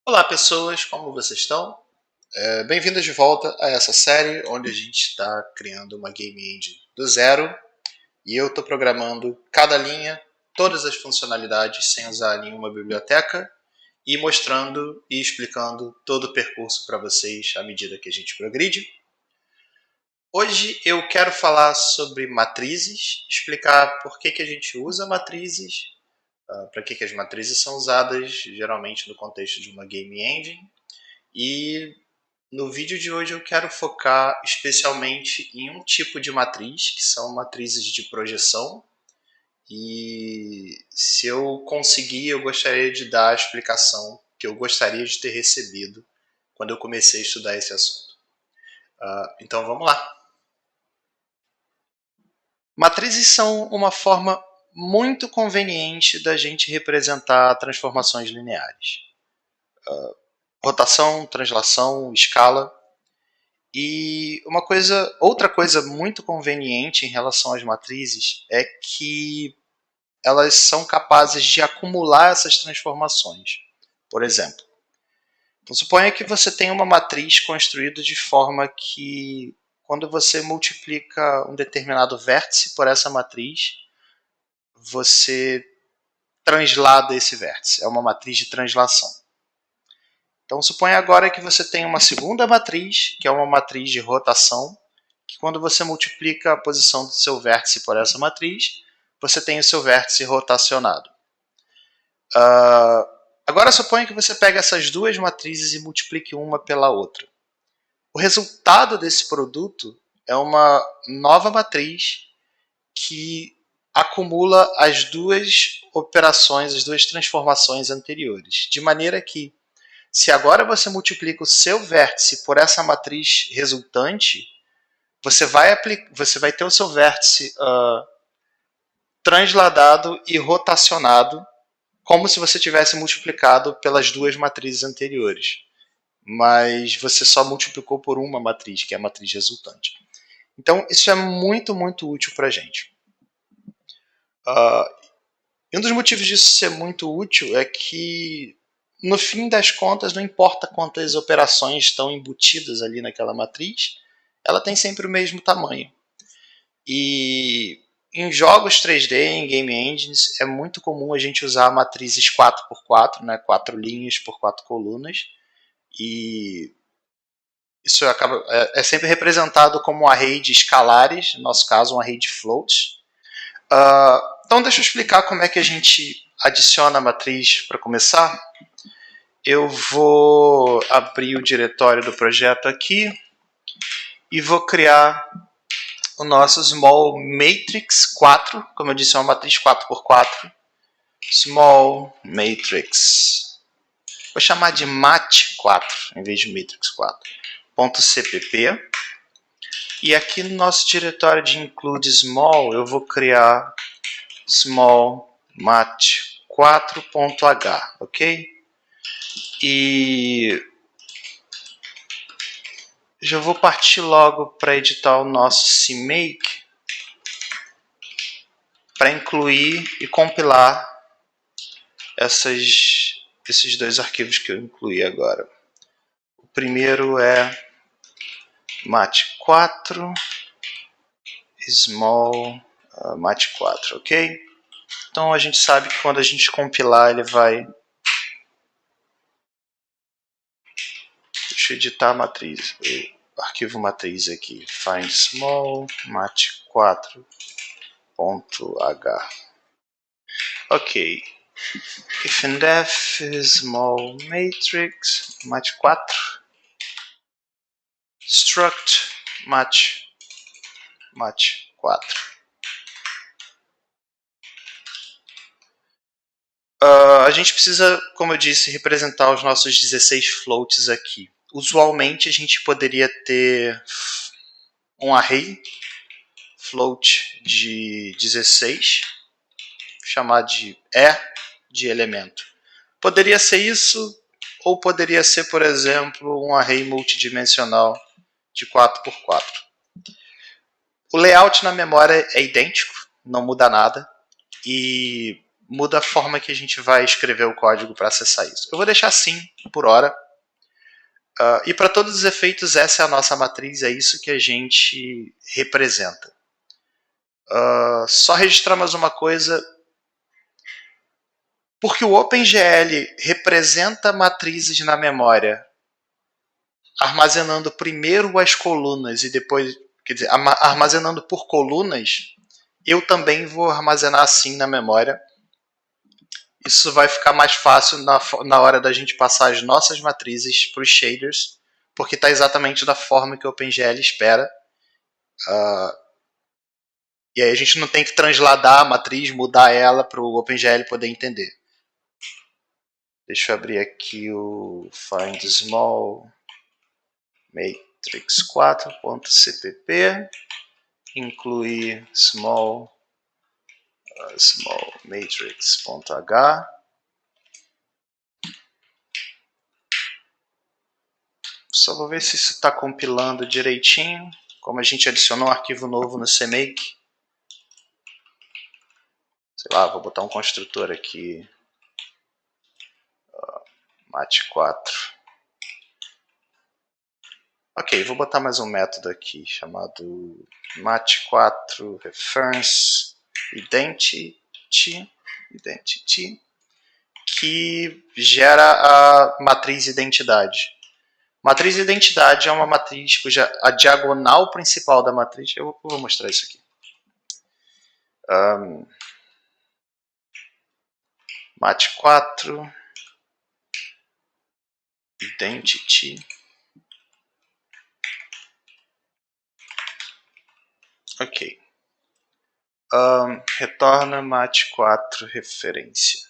Olá pessoas, como vocês estão? Bem-vindos de volta a essa série onde a gente está criando uma game engine do zero e eu estou programando cada linha, todas as funcionalidades sem usar nenhuma biblioteca e mostrando e explicando todo o percurso para vocês à medida que a gente progride. Hoje eu quero falar sobre matrizes, explicar por que a gente usa matrizes, para que as matrizes são usadas geralmente no contexto de uma game engine. E no vídeo de hoje eu quero focar especialmente em um tipo de matriz, que são matrizes de projeção. E se eu conseguir, eu gostaria de dar a explicação que eu gostaria de ter recebido quando eu comecei a estudar esse assunto. Então vamos lá. Matrizes são uma forma muito conveniente da gente representar transformações lineares. Rotação, translação, escala. E outra coisa muito conveniente em relação às matrizes é que elas são capazes de acumular essas transformações. Por exemplo, então suponha que você tem uma matriz construída de forma que quando você multiplica um determinado vértice por essa matriz, você translada esse vértice. É uma matriz de translação. Então suponha agora que você tem uma segunda matriz, que é uma matriz de rotação, que quando você multiplica a posição do seu vértice por essa matriz, você tem o seu vértice rotacionado. Agora suponha que você pega essas duas matrizes e multiplique uma pela outra. O resultado desse produto é uma nova matriz que acumula as duas operações, as duas transformações anteriores, de maneira que se agora você multiplica o seu vértice por essa matriz resultante, você vai ter o seu vértice transladado e rotacionado como se você tivesse multiplicado pelas duas matrizes anteriores. Mas você só multiplicou por uma matriz, que é a matriz resultante. Então, isso é muito, muito útil para a gente. Um dos motivos disso ser muito útil é que, no fim das contas, não importa quantas operações estão embutidas ali naquela matriz, ela tem sempre o mesmo tamanho. E em jogos 3D, em game engines, é muito comum a gente usar matrizes 4x4, né, 4 linhas por 4 colunas, e isso é sempre representado como um array de escalares, no nosso caso um array de floats. Então deixa eu explicar como é que a gente adiciona a matriz para começar. Eu vou abrir o diretório do projeto aqui e vou criar o nosso small matrix 4, como eu disse, é uma matriz 4x4. Small matrix. Vou chamar de mat4 em vez de matrix 4. .cpp. E aqui no nosso diretório de include small, eu vou criar small mat4.h, ok? E já vou partir logo para editar o nosso CMake para incluir e compilar esses dois arquivos que eu incluí agora. O primeiro é mat4 small mat4, ok? Então a gente sabe que quando a gente compilar ele vai... Deixa eu editar a matriz, o arquivo matriz aqui, find small mat4.h. Ok, if and def small matrix mat4 struct mat4. A gente precisa, como eu disse, representar os nossos 16 floats aqui. Usualmente a gente poderia ter um array float de 16, chamar de de elemento. Poderia ser isso, ou poderia ser, por exemplo, um array multidimensional de 4x4. O layout na memória é idêntico, não muda nada, e muda a forma que a gente vai escrever o código para acessar isso. Eu vou deixar assim por hora. E para todos os efeitos, essa é a nossa matriz, é isso que a gente representa. Só registrar mais uma coisa. Porque o OpenGL representa matrizes na memória, armazenando primeiro as colunas e depois, quer dizer, armazenando por colunas, eu também vou armazenar assim na memória. Isso vai ficar mais fácil na hora da gente passar as nossas matrizes para os shaders, porque está exatamente da forma que o OpenGL espera. E aí a gente não tem que transladar a matriz, mudar ela para o OpenGL poder entender. Deixa eu abrir aqui o find small matrix 4.cpp, incluir small matrix.h. Só vou ver se isso está compilando direitinho, como a gente adicionou um arquivo novo no CMake. Sei lá, vou botar um construtor aqui, mat4. Ok, vou botar mais um método aqui chamado mat4 reference identity, que gera a matriz identidade. Matriz identidade é uma matriz cuja a diagonal principal da matriz... Eu vou mostrar isso aqui. mat4 identity. Ok. Retorna mat4 referência.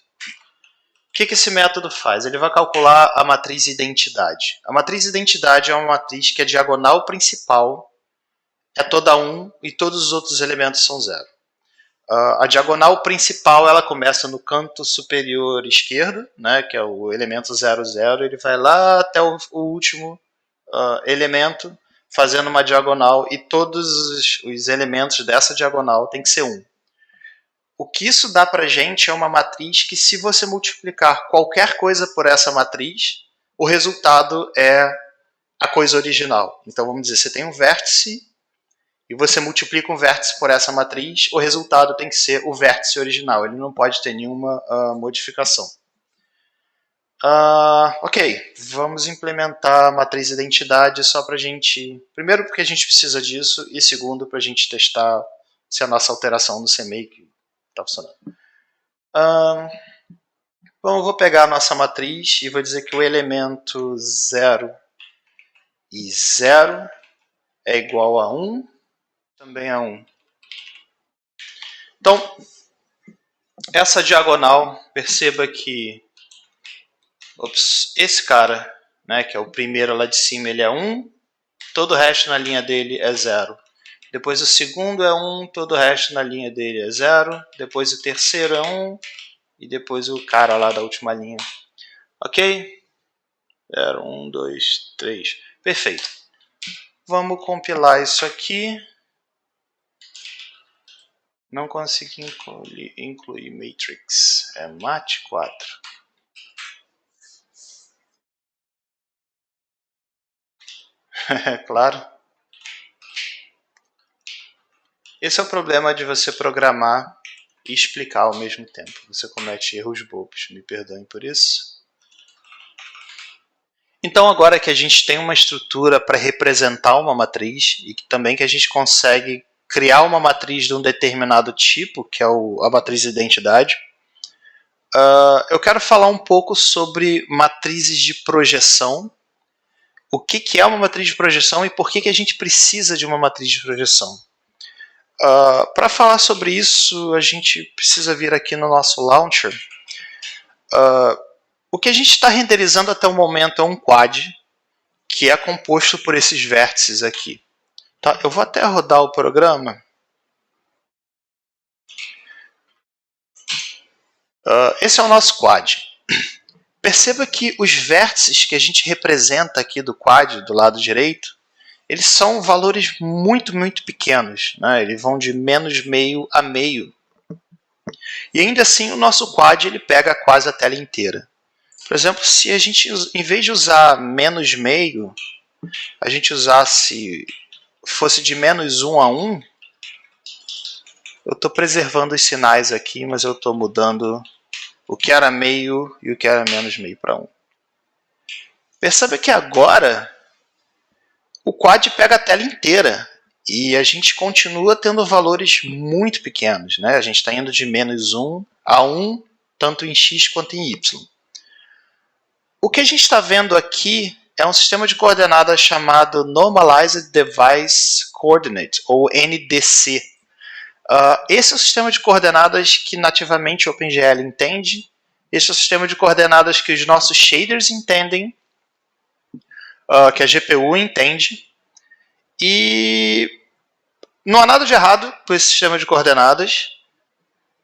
O que esse método faz? Ele vai calcular a matriz identidade. A matriz identidade é uma matriz que a diagonal principal é toda 1 e todos os outros elementos são 0. A diagonal principal ela começa no canto superior esquerdo, né, que é o elemento 0, 0. Ele vai lá até o último elemento, fazendo uma diagonal, e todos os elementos dessa diagonal tem que ser 1. O que isso dá para a gente é uma matriz que, se você multiplicar qualquer coisa por essa matriz, o resultado é a coisa original. Então, vamos dizer, você tem um vértice e você multiplica um vértice por essa matriz, o resultado tem que ser o vértice original. Ele não pode ter nenhuma modificação. Ok, vamos implementar a matriz identidade só para a gente... Primeiro, porque a gente precisa disso, e segundo, para a gente testar se a nossa alteração no CMake está funcionando. Bom, eu vou pegar a nossa matriz e vou dizer que o elemento 0 e 0 é igual a 1, também a 1. Então, essa diagonal, perceba que esse cara, né, que é o primeiro lá de cima, ele é 1, todo o resto na linha dele é 0. Depois o segundo é 1, todo o resto na linha dele é 0. Depois o terceiro é 1, e depois o cara lá da última linha. Ok? 0, 1, 2, 3. Perfeito. Vamos compilar isso aqui. Não consegui incluir matrix. É mat4. Claro. Esse é o problema de você programar e explicar ao mesmo tempo. Você comete erros bobos. Me perdoem por isso. Então, agora que a gente tem uma estrutura para representar uma matriz e também que a gente consegue criar uma matriz de um determinado tipo, que é a matriz identidade, eu quero falar um pouco sobre matrizes de projeção, o que é uma matriz de projeção e por que a gente precisa de uma matriz de projeção. Para falar sobre isso, a gente precisa vir aqui no nosso launcher. O que a gente está renderizando até o momento é um quad, que é composto por esses vértices aqui. Tá? Eu vou até rodar o programa. Esse é o nosso quad. Perceba que os vértices que a gente representa aqui do quad, do lado direito, eles são valores muito, muito pequenos, né? Eles vão de menos meio a meio. E ainda assim o nosso quad ele pega quase a tela inteira. Por exemplo, se a gente, em vez de usar menos meio, a gente fosse de menos 1 a 1, eu estou preservando os sinais aqui, mas eu estou mudando o que era meio e o que era menos meio para 1. Perceba que agora o quad pega a tela inteira e a gente continua tendo valores muito pequenos, né? A gente está indo de menos 1 a 1, tanto em x quanto em y. O que a gente está vendo aqui é um sistema de coordenadas chamado Normalized Device Coordinate, ou NDC. Esse é o sistema de coordenadas que nativamente o OpenGL entende. Esse é o sistema de coordenadas que os nossos shaders entendem, que a GPU entende. E não há nada de errado com esse sistema de coordenadas,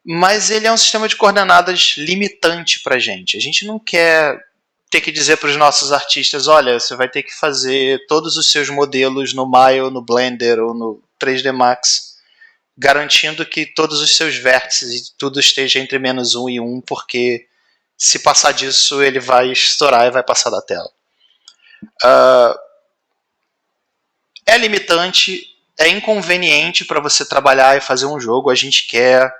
mas ele é um sistema de coordenadas limitante para a gente. A gente não quer ter que dizer para os nossos artistas, olha, você vai ter que fazer todos os seus modelos no Maya, no Blender ou no 3D Max, garantindo que todos os seus vértices e tudo esteja entre menos 1 e 1, porque se passar disso ele vai estourar e vai passar da tela. É limitante, é inconveniente para você trabalhar e fazer um jogo. A gente quer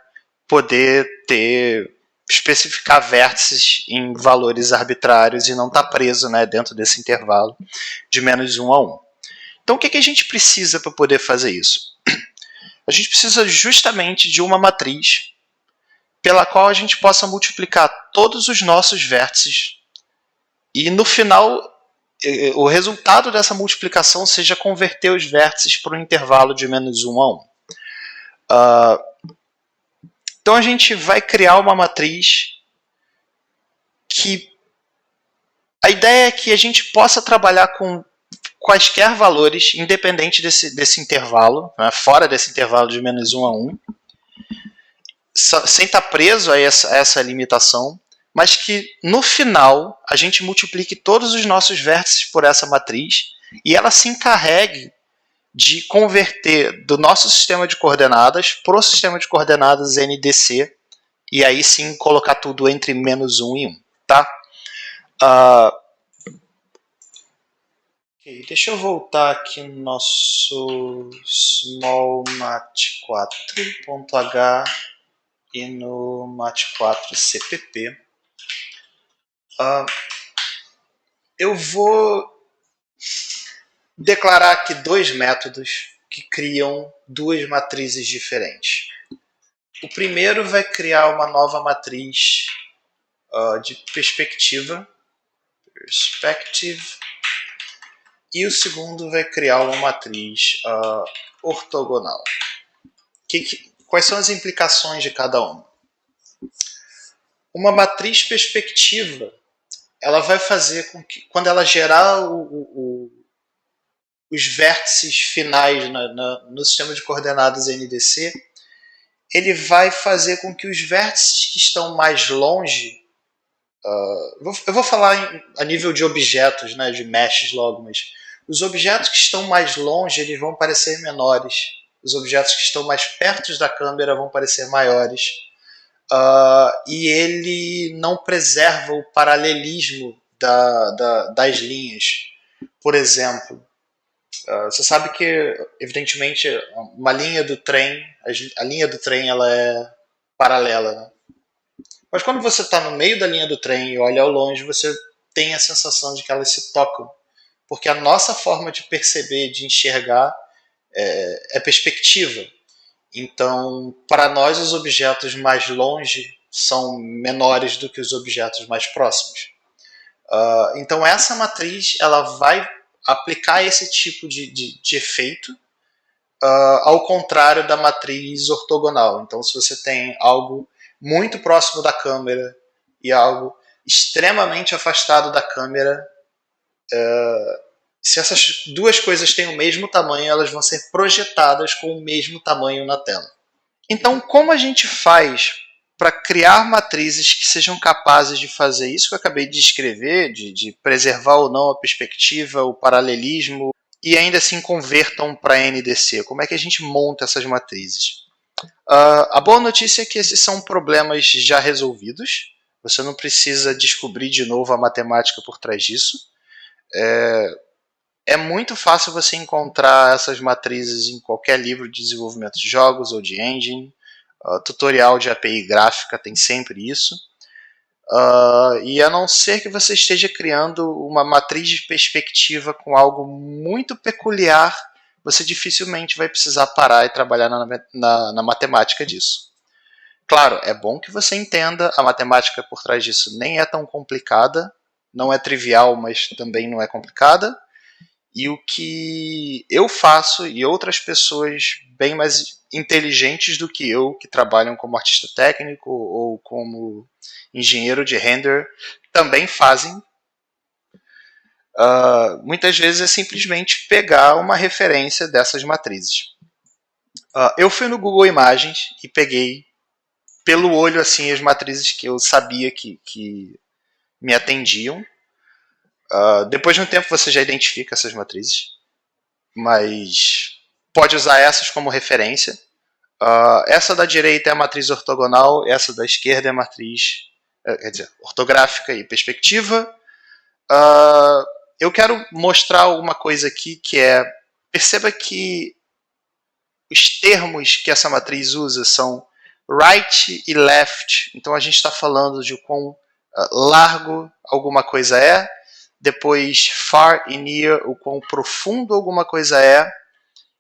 poder especificar vértices em valores arbitrários e não estar preso, né, dentro desse intervalo de menos 1 a 1. Então o que a gente precisa para poder fazer isso? A gente precisa justamente de uma matriz pela qual a gente possa multiplicar todos os nossos vértices e no final o resultado dessa multiplicação seja converter os vértices para um intervalo de menos 1 a 1. Então a gente vai criar uma matriz que a ideia é que a gente possa trabalhar com quaisquer valores, independente desse intervalo, né, fora desse intervalo de menos 1 a 1, sem estar preso a essa limitação, mas que no final a gente multiplique todos os nossos vértices por essa matriz e ela se encarregue de converter do nosso sistema de coordenadas para o sistema de coordenadas NDC e aí sim colocar tudo entre menos 1 e 1. Tá? Okay, deixa eu voltar aqui no nosso smallmat4.h e no mat4cpp. Eu vou declarar aqui dois métodos que criam duas matrizes diferentes. O primeiro vai criar uma nova matriz de perspective, e o segundo vai criar uma matriz ortogonal. Quais são as implicações de cada uma? Uma matriz perspectiva, ela vai fazer com que, quando ela gerar os vértices finais no sistema de coordenadas NDC, ele vai fazer com que os vértices que estão mais longe, eu vou falar a nível de objetos, né, de meshes logo, mas os objetos que estão mais longe eles vão parecer menores, os objetos que estão mais perto da câmera vão parecer maiores, e ele não preserva o paralelismo das linhas. Por exemplo, você sabe que, evidentemente, uma linha do trem, a linha do trem ela é paralela, né? Mas quando você está no meio da linha do trem e olha ao longe, você tem a sensação de que elas se tocam, porque a nossa forma de perceber, de enxergar, é perspectiva. Então, para nós, os objetos mais longe são menores do que os objetos mais próximos. Então, essa matriz ela vai aplicar esse tipo de efeito, ao contrário da matriz ortogonal. Então, se você tem algo muito próximo da câmera e algo extremamente afastado da câmera, se essas duas coisas têm o mesmo tamanho, elas vão ser projetadas com o mesmo tamanho na tela. Então, como a gente faz para criar matrizes que sejam capazes de fazer isso que eu acabei de descrever, de preservar ou não a perspectiva, o paralelismo, e ainda assim convertam para NDC? Como é que a gente monta essas matrizes? A boa notícia é que esses são problemas já resolvidos. Você não precisa descobrir de novo a matemática por trás disso. É muito fácil você encontrar essas matrizes em qualquer livro de desenvolvimento de jogos ou de engine. Tutorial de API gráfica tem sempre isso. E a não ser que você esteja criando uma matriz de perspectiva com algo muito peculiar, você dificilmente vai precisar parar e trabalhar na matemática disso. Claro, é bom que você entenda a matemática por trás disso. Nem é tão complicada, não é trivial, mas também não é complicada. E o que eu faço e outras pessoas bem mais inteligentes do que eu, que trabalham como artista técnico ou como engenheiro de render, também fazem. Muitas vezes é simplesmente pegar uma referência dessas matrizes. Eu fui no Google Imagens e peguei pelo olho assim as matrizes que eu sabia que me atendiam. Depois de um tempo você já identifica essas matrizes, mas pode usar essas como referência. Essa da direita é a matriz ortogonal, essa da esquerda é a matriz ortográfica e perspectiva. Eu quero mostrar uma coisa aqui que é, perceba que os termos que essa matriz usa são right e left, então a gente está falando de quão largo alguma coisa é, depois far e near, o quão profundo alguma coisa é,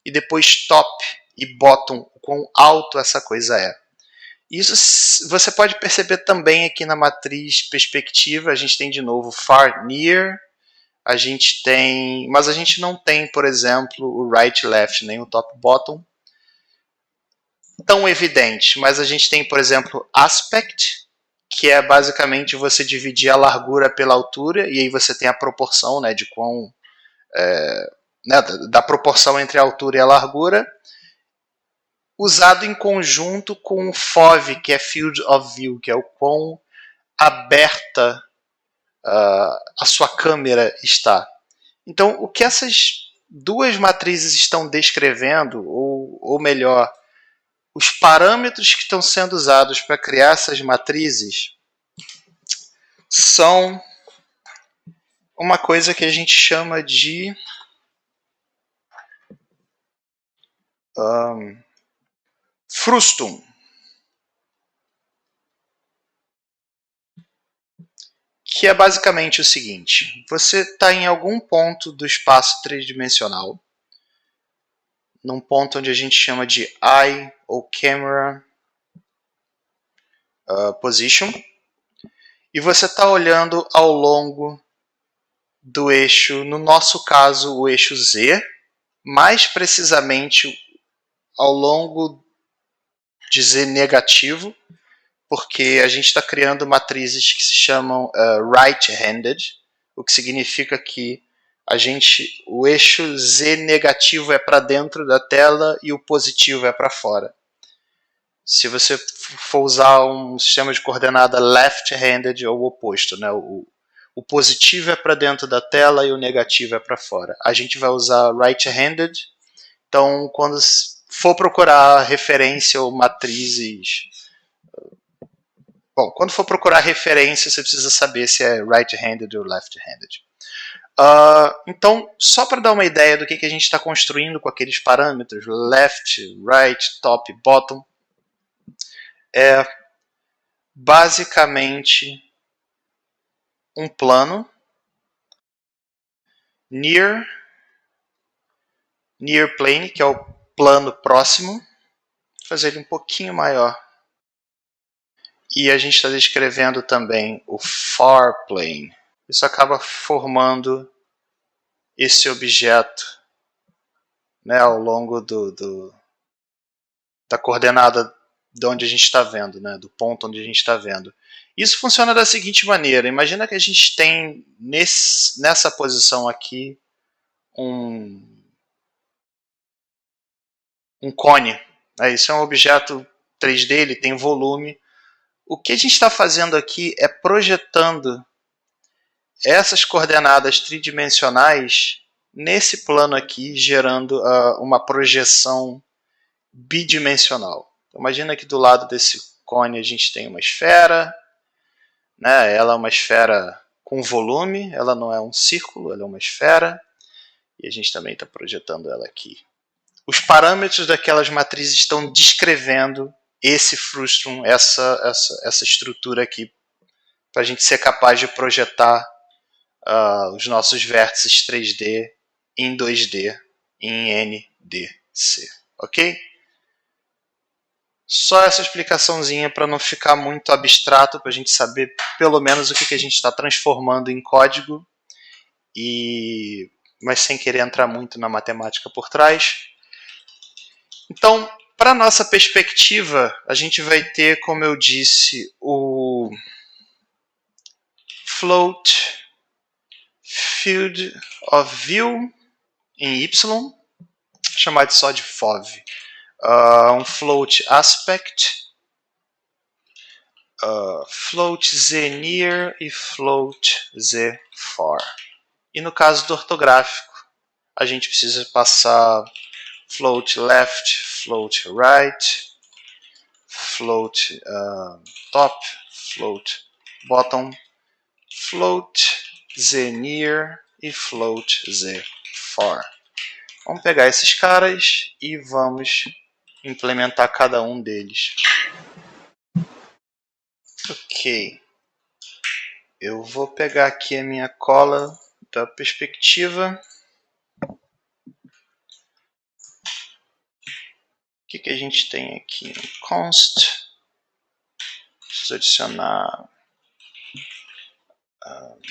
e depois top e bottom, o quão alto essa coisa é. Isso você pode perceber também aqui na matriz perspectiva. A gente tem de novo far, near, a gente tem, mas a gente não tem, por exemplo, o right, left, nem o top, bottom tão evidente, mas a gente tem, por exemplo, aspect, que é basicamente você dividir a largura pela altura, e aí você tem a proporção, né, de quão né, da proporção entre a altura e a largura, usado em conjunto com o FOV, que é Field of View, que é o quão aberta a sua câmera está. Então, o que essas duas matrizes estão descrevendo, ou melhor, os parâmetros que estão sendo usados para criar essas matrizes são uma coisa que a gente chama de frustum. Que é basicamente o seguinte: você está em algum ponto do espaço tridimensional, num ponto onde a gente chama de eye ou camera position, e você está olhando ao longo do eixo, no nosso caso o eixo Z, mais precisamente ao longo de Z negativo, porque a gente está criando matrizes que se chamam right-handed, o que significa que o eixo Z negativo é para dentro da tela e o positivo é para fora. Se você for usar um sistema de coordenada left-handed ou o oposto, né? O positivo é para dentro da tela e o negativo é para fora. A gente vai usar right-handed, então quando for procurar referência ou matrizes... Bom, quando for procurar referência, você precisa saber se é right-handed ou left-handed. Então, só para dar uma ideia do que a gente está construindo com aqueles parâmetros, left, right, top, bottom, é basicamente um plano near plane, que é o plano próximo. Vou fazer ele um pouquinho maior. E a gente está descrevendo também o far plane. Isso acaba formando esse objeto, né, ao longo da coordenada de onde a gente está vendo, né, do ponto onde a gente está vendo. Isso funciona da seguinte maneira: imagina que a gente tem nessa posição aqui um cone. Isso é um objeto 3D, ele tem volume. O que a gente está fazendo aqui é projetando essas coordenadas tridimensionais nesse plano aqui, gerando uma projeção bidimensional. Então, imagina que do lado desse cone a gente tem uma esfera, né? Ela é uma esfera com volume, ela não é um círculo, ela é uma esfera, e a gente também está projetando ela aqui. Os parâmetros daquelas matrizes estão descrevendo esse frustrum, essa estrutura aqui, para a gente ser capaz de projetar os nossos vértices 3D em 2D, em NDC, ok? Só essa explicaçãozinha para não ficar muito abstrato, para a gente saber pelo menos o que a gente está transformando em código, mas sem querer entrar muito na matemática por trás. Então, para a nossa perspectiva, a gente vai ter, como eu disse, o float field of view em Y, chamado só de FOV. Um float aspect, float z near e float z far. E no caso do ortográfico, a gente precisa passar float left, float right, float top, float bottom, float z near e float z far. Vamos pegar esses caras e vamos implementar cada um deles. Ok. Eu vou pegar aqui a minha cola da perspectiva. O que a gente tem aqui? Const. Preciso adicionar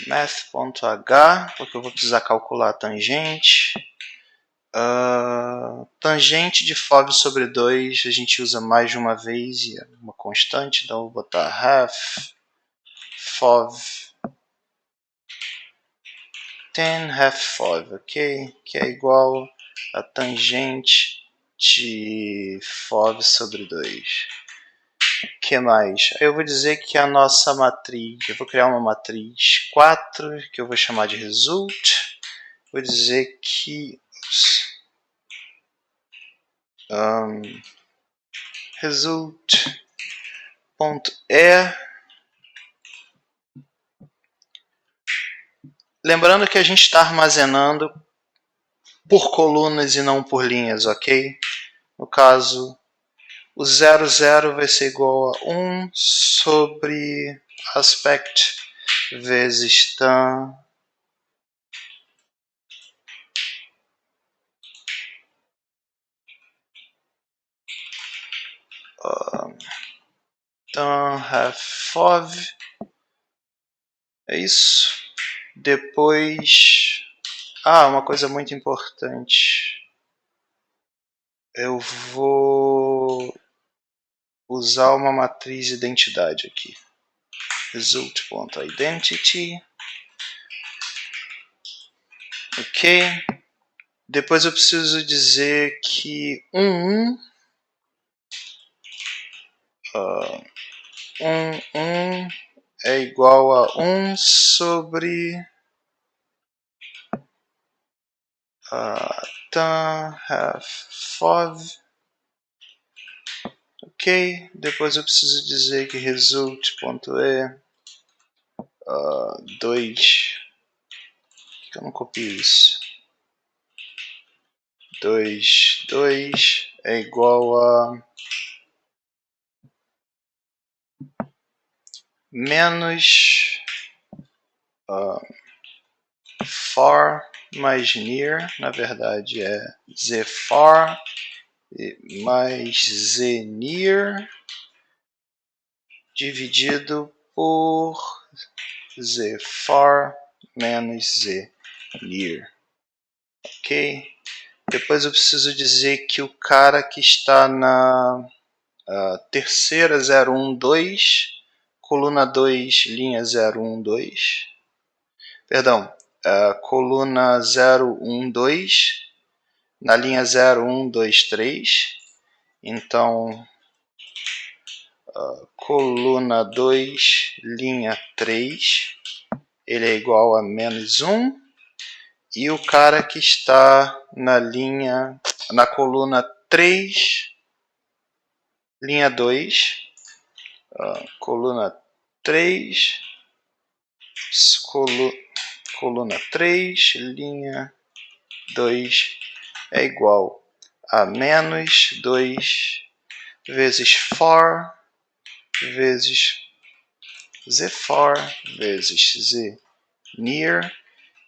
math.h, porque eu vou precisar calcular a tangente. Tangente de FOV sobre 2 a gente usa mais de uma vez e é uma constante, então eu vou botar half FOV 10 half FOV, ok? Que é igual a tangente de FOV sobre 2. O que mais? Eu vou dizer que a nossa matriz, eu vou criar uma matriz 4, que eu vou chamar de result. Vou dizer que result.e lembrando que a gente está armazenando por colunas e não por linhas, ok? No caso, o 00 vai ser igual a 1 sobre aspect vezes tan half FOV. É isso. Depois, uma coisa muito importante. Eu vou usar uma matriz identidade aqui. Result.identity. Ok. Depois eu preciso dizer que 1 é igual a 1 sobre tan half FOV. Ok. Depois eu preciso dizer que result.e 2. Por que eu não copio isso? 2 é igual a menos far mais near, na verdade é z far mais z near dividido por z far menos z near. Ok? Depois eu preciso dizer que o cara que está na terceira 012, coluna 2, linha 012, perdão, coluna 012, na linha 0123, então coluna 2, linha 3, ele é igual a menos 1, e o cara que está na coluna 3, linha 2, coluna 3, coluna 3, linha 2 é igual a menos 2 vezes for vezes zfor vezes znear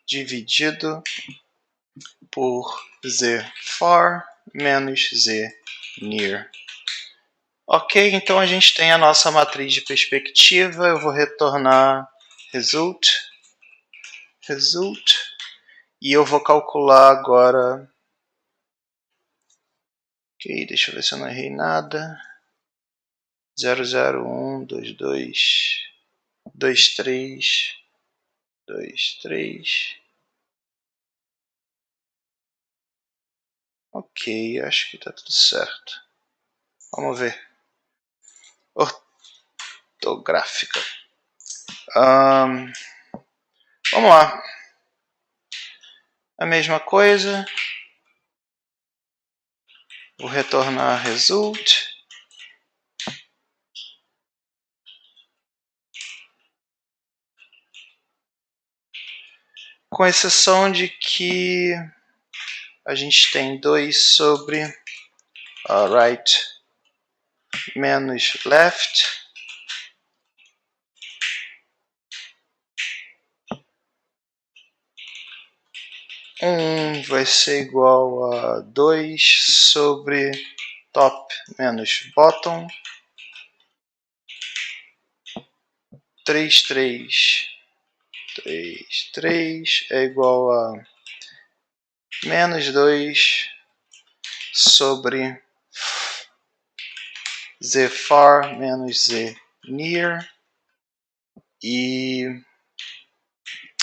dividido por zfor menos znear. Ok, então a gente tem a nossa matriz de perspectiva. Eu vou retornar result, e eu vou calcular agora. Ok, deixa eu ver se eu não errei nada. 0, 0, 1, 2, 2, 2, 3, 2, 3. Ok, acho que está tudo certo. Vamos ver. Ortográfica. Vamos lá. A mesma coisa. Vou retornar result. Com exceção de que a gente tem 2 sobre right menos left. Vai ser igual a 2 sobre top menos bottom. 3, 3. 3, 3 é igual a menos 2 sobre zfar menos znear. E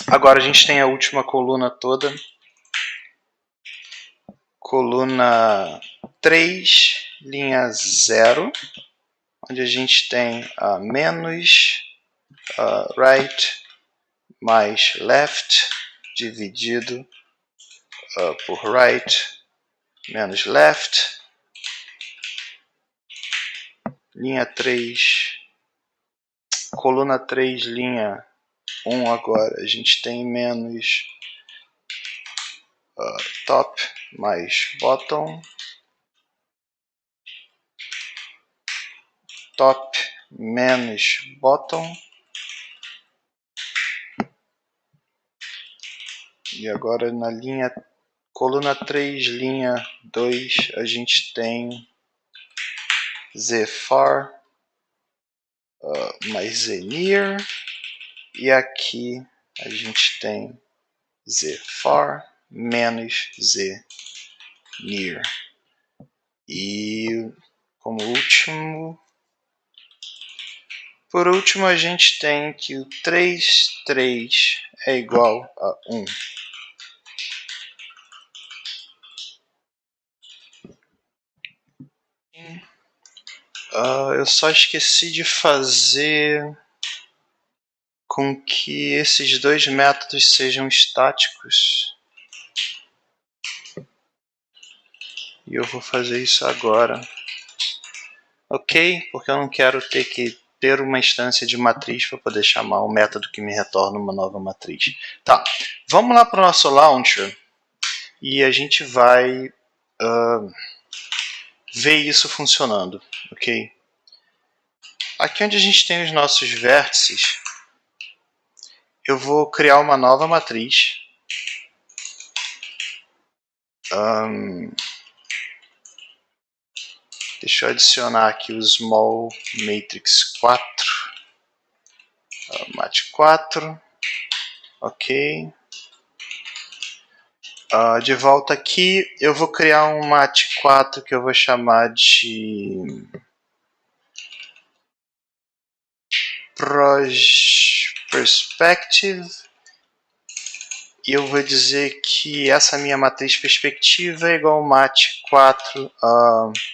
agora a gente tem a última coluna toda. Coluna 3, linha 0, onde a gente tem menos right mais left dividido por right menos left. Linha 3, coluna 3, linha 1 agora, a gente tem menos top mais bottom. Top menos bottom. E agora na linha coluna 3, linha 2, a gente tem zfar mais znear. E aqui a gente tem zfar menos znear. E como último, por último a gente tem que o 3, 3 é igual a 1. Eu só esqueci de fazer com que esses dois métodos sejam estáticos. E eu vou fazer isso agora. Ok? Porque eu não quero ter que ter uma instância de matriz para poder chamar um método que me retorna uma nova matriz. Tá, vamos lá para o nosso launcher e a gente vai ver isso funcionando. Ok? Aqui onde a gente tem os nossos vértices, eu vou criar uma nova matriz. Deixa eu adicionar aqui o small matrix 4. Mat 4. Ok. De volta aqui, eu vou criar um mat 4 que eu vou chamar de perspective. E eu vou dizer que essa minha matriz perspectiva é igual ao mat 4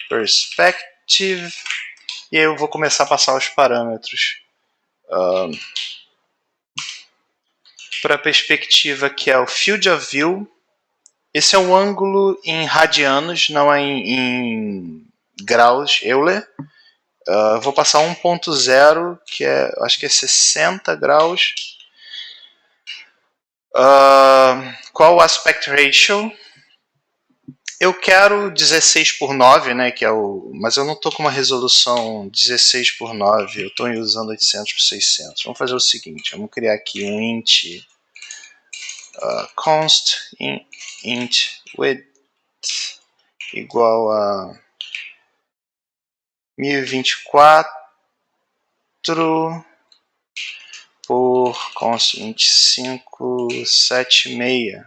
perspective. E aí eu vou começar a passar os parâmetros para a perspectiva, que é o field of view. Esse é um ângulo em radianos, não é em graus Euler. Eu vou passar 1.0, que acho que é 60 graus. Qual o aspect ratio? Eu quero 16:9, né, mas eu não estou com uma resolução 16:9, eu estou usando 800x600. Vamos fazer o seguinte, vamos criar aqui um int const int width igual a 1024 por const int 576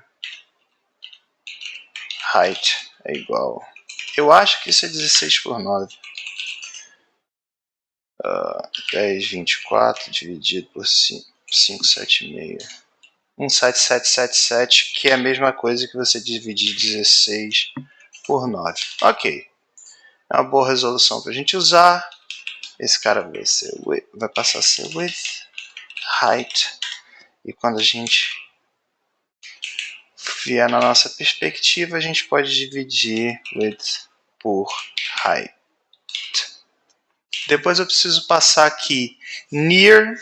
height é igual. Eu acho que isso é 16:9. 1024 dividido por 576. 17777, que é a mesma coisa que você dividir 16/9. Ok. É uma boa resolução para a gente usar. Esse cara vai passar a ser width, height. E quando a gente vier na nossa perspectiva, a gente pode dividir width por height. Depois eu preciso passar aqui near.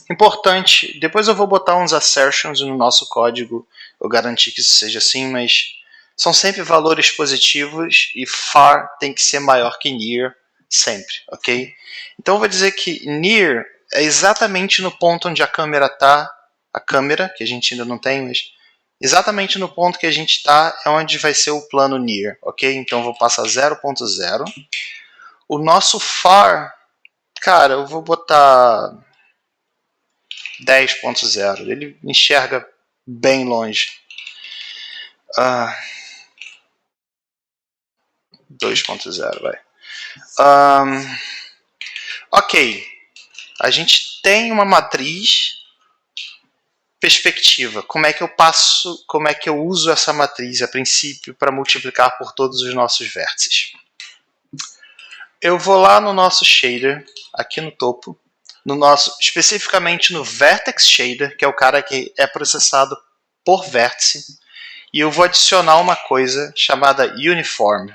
Importante, depois eu vou botar uns assertions no nosso código, eu garantir que isso seja assim, mas são sempre valores positivos e far tem que ser maior que near, sempre, ok? Então eu vou dizer que near é exatamente no ponto onde a câmera está, a câmera, que a gente ainda não tem, mas exatamente no ponto que a gente está é onde vai ser o plano near, ok? Então eu vou passar 0.0. O nosso far, cara, eu vou botar 10.0. Ele enxerga bem longe. 2.0, vai. Ok. A gente tem uma matriz perspectiva. Como é que eu uso essa matriz a princípio para multiplicar por todos os nossos vértices? Eu vou lá no nosso shader, aqui no topo, especificamente no Vertex Shader, que é o cara que é processado por vértice, e eu vou adicionar uma coisa chamada Uniform.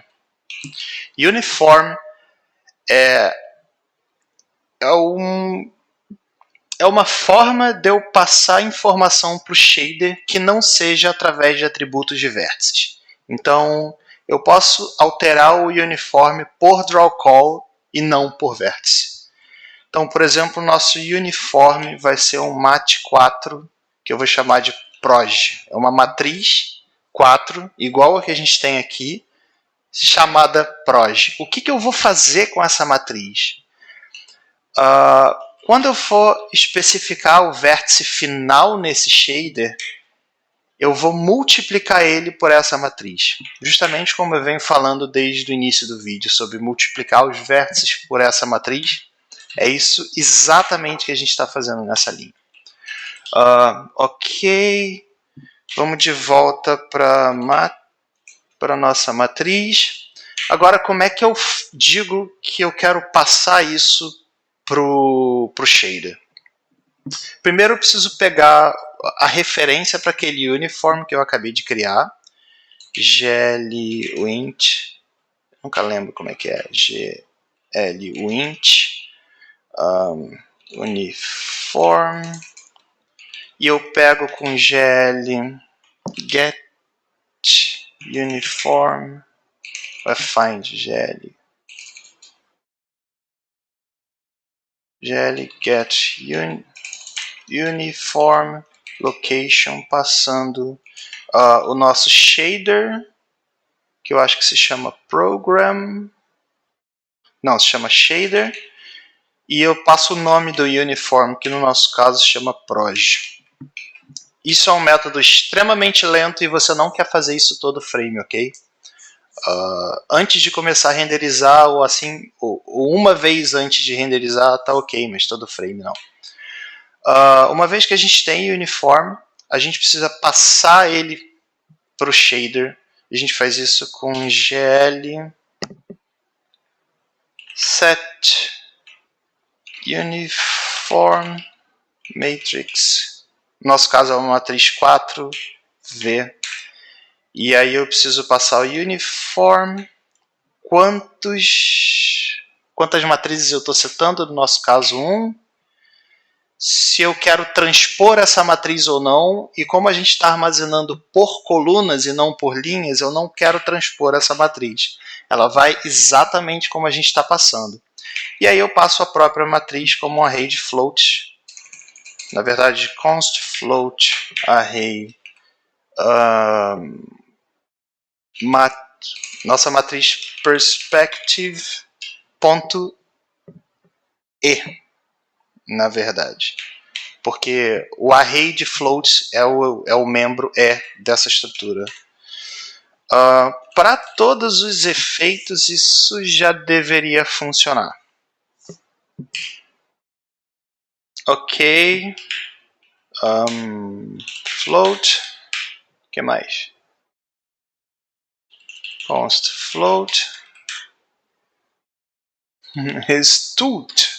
Uniform é uma forma de eu passar informação para o shader que não seja através de atributos de vértices. Então, eu posso alterar o uniform por drawCall e não por vértice. Então, por exemplo, o nosso uniform vai ser um mat4, que eu vou chamar de proj. É uma matriz 4, igual a que a gente tem aqui, chamada proj. O que eu vou fazer com essa matriz? Quando eu for especificar o vértice final nesse shader, eu vou multiplicar ele por essa matriz. Justamente como eu venho falando desde o início do vídeo sobre multiplicar os vértices por essa matriz, é isso exatamente que a gente está fazendo nessa linha. Ok, vamos de volta para a nossa matriz. Agora, como é que eu digo que eu quero passar isso para o shader? Primeiro eu preciso pegar a referência para aquele uniform que eu acabei de criar. glwint, nunca lembro como é que é, glwint uniform, e eu pego com gl get uniform, find gl get uniform location, passando o nosso shader, que eu acho que se chama program, não, se chama shader, e eu passo o nome do uniform, que no nosso caso se chama proj. Isso é um método extremamente lento e você não quer fazer isso todo frame, ok? Antes de começar a renderizar, ou assim, ou uma vez antes de renderizar, tá ok, mas todo frame não. Uma vez que a gente tem o uniform, a gente precisa passar ele para o shader. A gente faz isso com gl set uniform matrix. No nosso caso é uma matriz 4V. E aí eu preciso passar o uniform quantos quantas matrizes eu estou setando, no nosso caso 1, se eu quero transpor essa matriz ou não, e como a gente está armazenando por colunas e não por linhas, eu não quero transpor essa matriz. Ela vai exatamente como a gente está passando. E aí eu passo a própria matriz como um array de float. Na verdade, const float array nossa matriz perspective.e, na verdade. Porque o array de floats é o membro E dessa estrutura. Para todos os efeitos, isso já deveria funcionar. Ok. Float. O que mais? Const float. Result.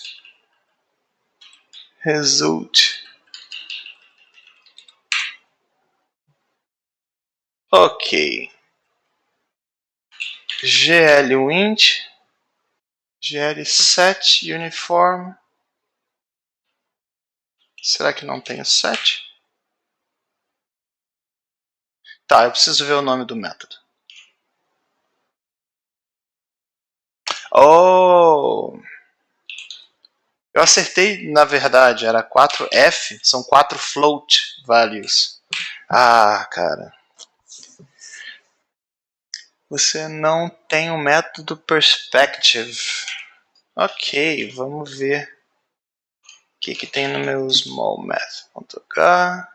Ok. glint. glset uniform. Será que não tem o set? Tá, eu preciso ver o nome do método. Oh! Eu acertei, na verdade, era 4F, são 4 float values. Ah, cara. Você não tem o método perspective. Ok, vamos ver o que tem no meu smallmath.h.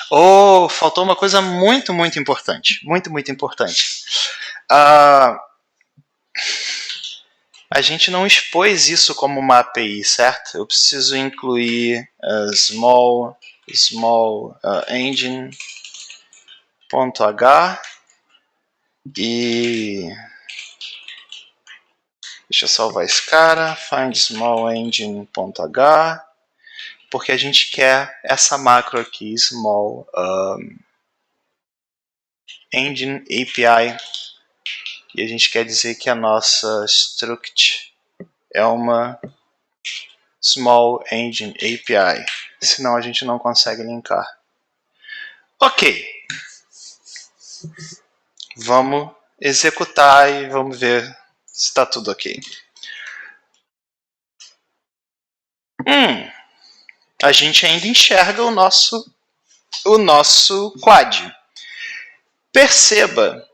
Oh, faltou uma coisa muito, muito importante. Muito, muito importante. A gente não expôs isso como uma API, certo? Eu preciso incluir small engine.h e deixa eu salvar esse cara, find small engine.h, porque a gente quer essa macro aqui, small engine API, e a gente quer dizer que a nossa struct é uma small engine API, senão a gente não consegue linkar. Ok, vamos executar e vamos ver se está tudo ok. A gente ainda enxerga o nosso quad. Perceba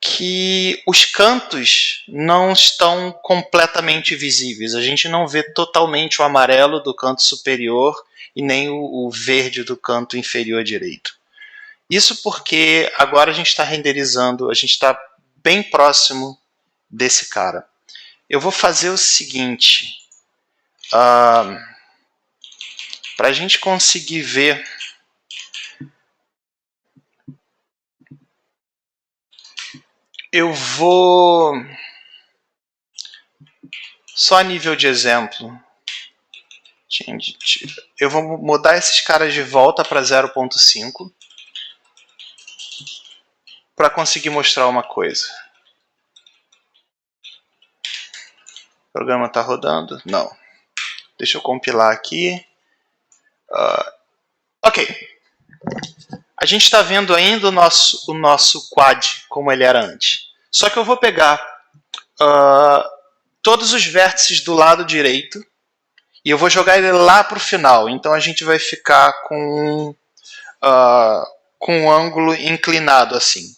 que os cantos não estão completamente visíveis. A gente não vê totalmente o amarelo do canto superior e nem o verde do canto inferior direito. Isso porque agora a gente está renderizando, a gente está bem próximo desse cara. Eu vou fazer o seguinte, para a gente conseguir ver, eu vou, só a nível de exemplo, eu vou mudar esses caras de volta para 0.5 para conseguir mostrar uma coisa. O programa está rodando? Não. Deixa eu compilar aqui. Ok. A gente está vendo ainda o nosso quad como ele era antes. Só que eu vou pegar todos os vértices do lado direito e eu vou jogar ele lá para o final. Então a gente vai ficar com um ângulo inclinado assim.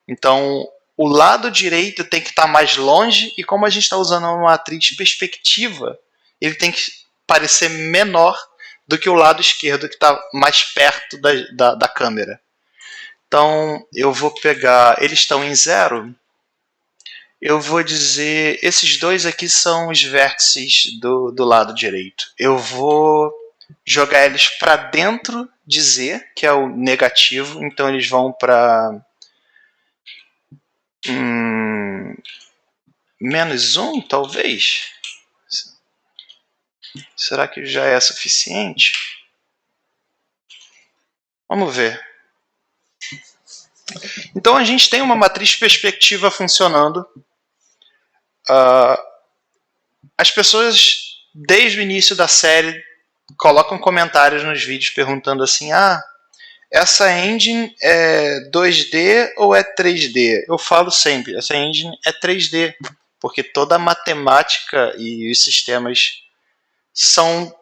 Então o lado direito tem que estar mais longe e como a gente está usando uma matriz perspectiva, ele tem que parecer menor do que o lado esquerdo que está mais perto da câmera. Então eu vou pegar, eles estão em 0, eu vou dizer, esses dois aqui são os vértices do lado direito. Eu vou jogar eles para dentro de Z, que é o negativo, então eles vão para -1, talvez? Será que já é suficiente? Vamos ver. Então a gente tem uma matriz perspectiva funcionando. As pessoas, desde o início da série, colocam comentários nos vídeos perguntando assim, essa engine é 2D ou é 3D? Eu falo sempre, essa engine é 3D, porque toda a matemática e os sistemas são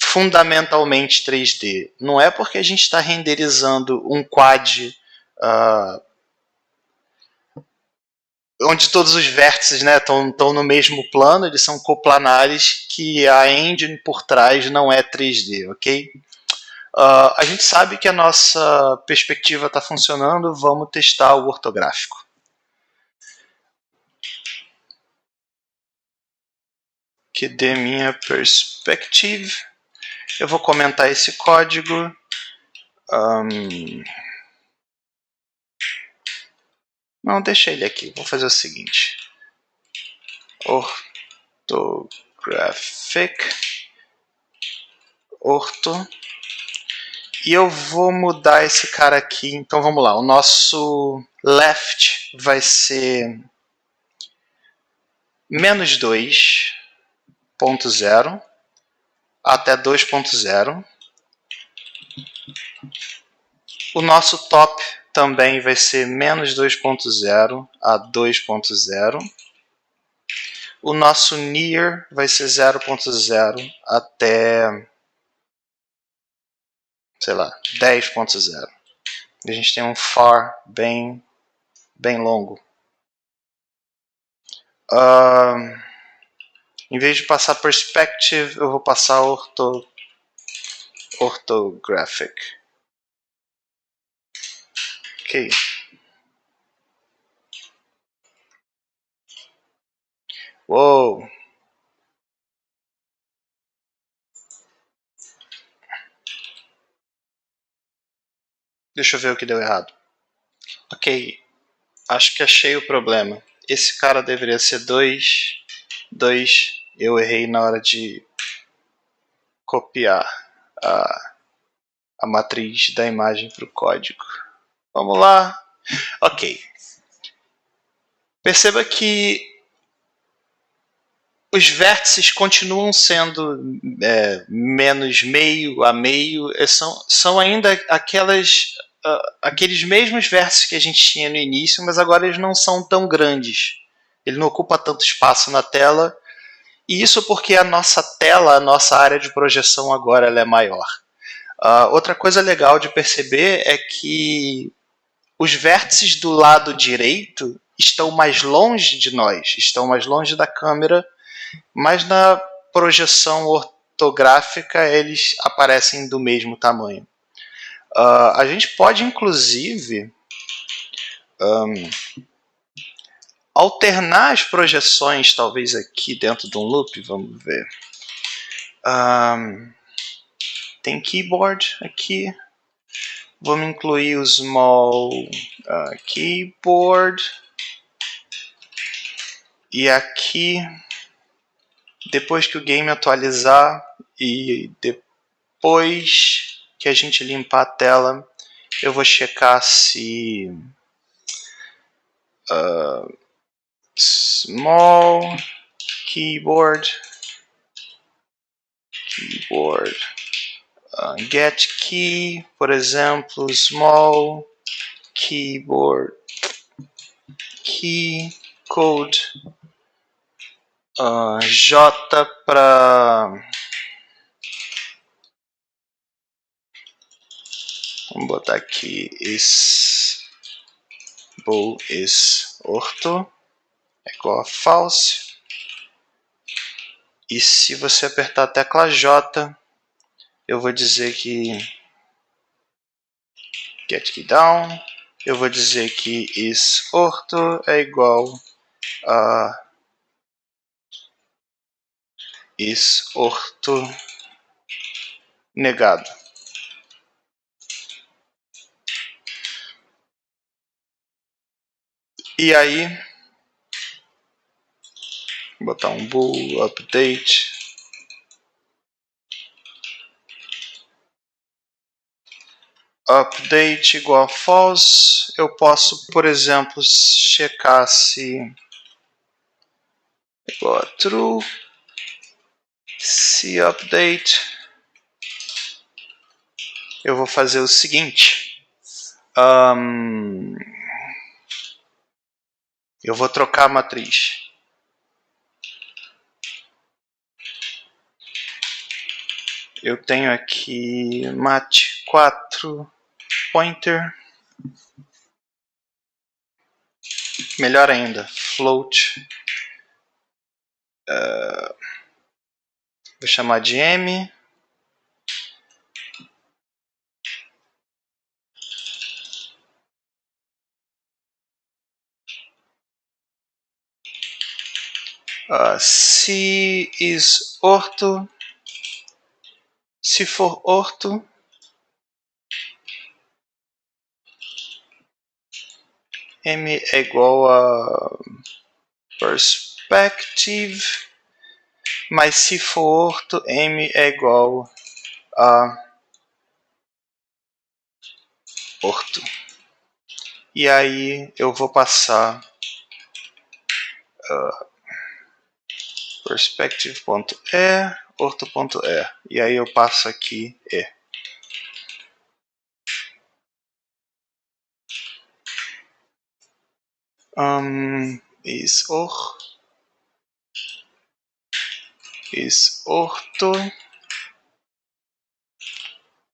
fundamentalmente 3D. Não é porque a gente está renderizando um quad onde todos os vértices estão no mesmo plano, eles são coplanares, que a engine por trás não é 3D, ok? A gente sabe que a nossa perspectiva está funcionando, vamos testar o ortográfico. Que dê minha perspective. Eu vou comentar esse código. Não, deixa ele aqui. Vou fazer o seguinte. Orthographic. Orto. E eu vou mudar esse cara aqui. Então vamos lá. O nosso left vai ser menos 2.0 até 2.0. O nosso top também vai ser menos 2.0 a 2.0. O nosso near vai ser 0.0 até, sei lá, 10.0. A gente tem um far bem longo. Em vez de passar perspective, eu vou passar orthographic. Ok. Uou. Deixa eu ver o que deu errado. Ok. Acho que achei o problema. Esse cara deveria ser 2. Eu errei na hora de copiar a matriz da imagem para o código. Vamos lá. Ok. Perceba que os vértices continuam sendo menos meio a meio. São ainda aqueles mesmos vértices que a gente tinha no início, mas agora eles não são tão grandes. Ele não ocupa tanto espaço na tela. E isso porque a nossa tela, a nossa área de projeção agora ela é maior. Outra coisa legal de perceber é que os vértices do lado direito estão mais longe de nós, estão mais longe da câmera, mas na projeção ortográfica eles aparecem do mesmo tamanho. A gente pode, inclusive, alternar as projeções, talvez aqui dentro de um loop, vamos ver. Tem keyboard aqui. Vamos incluir o small keyboard. E aqui, depois que o game atualizar e depois que a gente limpar a tela, eu vou checar se small keyboard get key, por exemplo, small keyboard key code J para, vamos botar aqui bool is ortho é igual a false. E se você apertar a tecla J, eu vou dizer que get key down, eu vou dizer que is ortho é igual a is ortho negado. E aí, vou botar um bool update. Update igual a false. Eu posso, por exemplo, checar se igual a true. Se update, eu vou fazer o seguinte. Eu vou trocar a matriz. Eu tenho aqui mat4 pointer. Melhor ainda, float. Vou chamar de m. Se is orto. Se for orto, m é igual a perspective, mas se for orto, m é igual a orto. E aí eu vou passar perspective.e, orto.e. E aí eu passo aqui e. Is orto.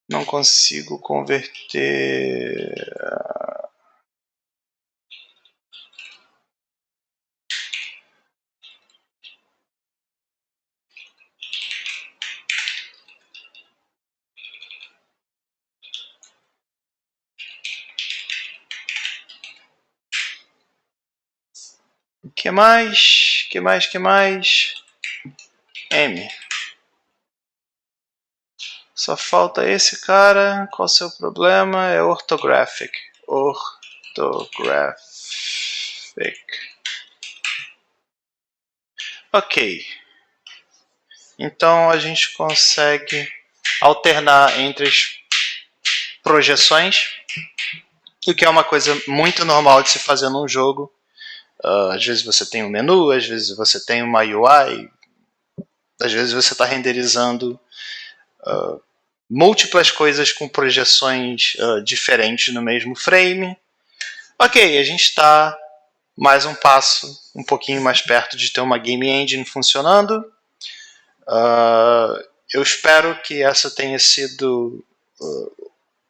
Não consigo converter. Que mais? M. Só falta esse cara. Qual o seu problema? É orthographic. Ok. Então a gente consegue alternar entre as projeções, o que é uma coisa muito normal de se fazer num jogo. Às vezes você tem um menu, às vezes você tem uma UI, às vezes você está renderizando múltiplas coisas com projeções diferentes no mesmo frame. Ok, a gente está mais um passo um pouquinho mais perto de ter uma game engine funcionando. Eu espero que essa tenha sido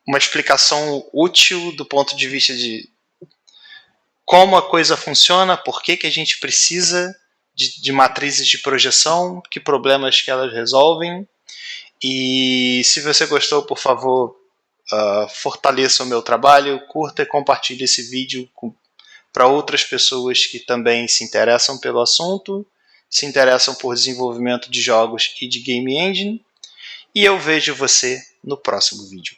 uma explicação útil do ponto de vista de como a coisa funciona, por que a gente precisa de matrizes de projeção, que problemas que elas resolvem. E se você gostou, por favor, fortaleça o meu trabalho, curta e compartilhe esse vídeo para outras pessoas que também se interessam pelo assunto, se interessam por desenvolvimento de jogos e de game engine. E eu vejo você no próximo vídeo.